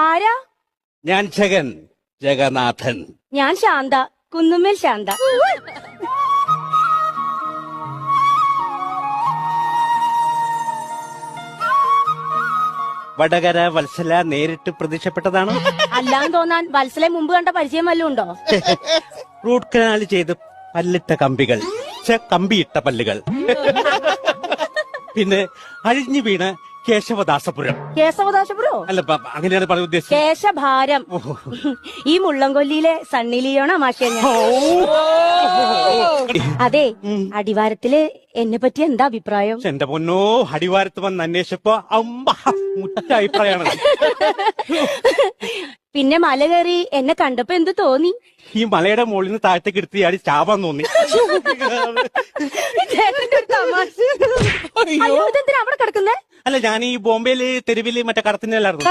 ആരാ? ഞാൻ ജഗൻ, ജഗന്നാഥൻ. ഞാൻ ശാന്ത, കുന്നുമ്മേൽ ശാന്ത. വടകര വത്സല നേരിട്ട് പ്രത്യക്ഷപ്പെട്ടതാണ്. അല്ലാന്ന് തോന്നാൻ വത്സലെ മുമ്പ് കണ്ട പരിചയം വല്ലതും ഉണ്ടോ? റൂട്ട് കനാൽ ചെയ്ത് പല്ലിട്ട കമ്പികൾ, കമ്പിയിട്ട പല്ലുകൾ. പിന്നെ അഴിഞ്ഞു വീണ് കേശവദാസപുരം. കേശവദാസപുരോ? അല്ല, അങ്ങനെയാണ് പറയാൻ ഉദ്ദേശിച്ചത്. കേശഭാരം. ഈ മുള്ളംകൊല്ലിയിലെ സണ്ണി ലിയോണ മാഷേ ഞാൻ. അതെ, അടിവാരത്തില് എന്നെ പറ്റി എന്താ അഭിപ്രായം? എന്റെ പൊന്നോ, അടിവാരത്ത് വന്ന് അന്വേഷിച്ചപ്പോ മുറ്റ അഭിപ്രായമാണ്. പിന്നെ മല കയറി എന്നെ കണ്ടപ്പോ എന്ത് തോന്നി? ഈ മലയുടെ മുകളിൽ നിന്ന് താഴത്തേക്ക് എടുത്ത് ആടി ചാവാൻ തോന്നി. ചേട്ടന്റെ ഒരു തമാശ. അയ്യോ, ഇതെന്തിനാ അവിടെ കിടക്കുന്നേ? അല്ല, ഞാൻ ഈ ബോംബെയില് തെരുവില് മറ്റേ കടത്തിനല്ലായിരുന്നു.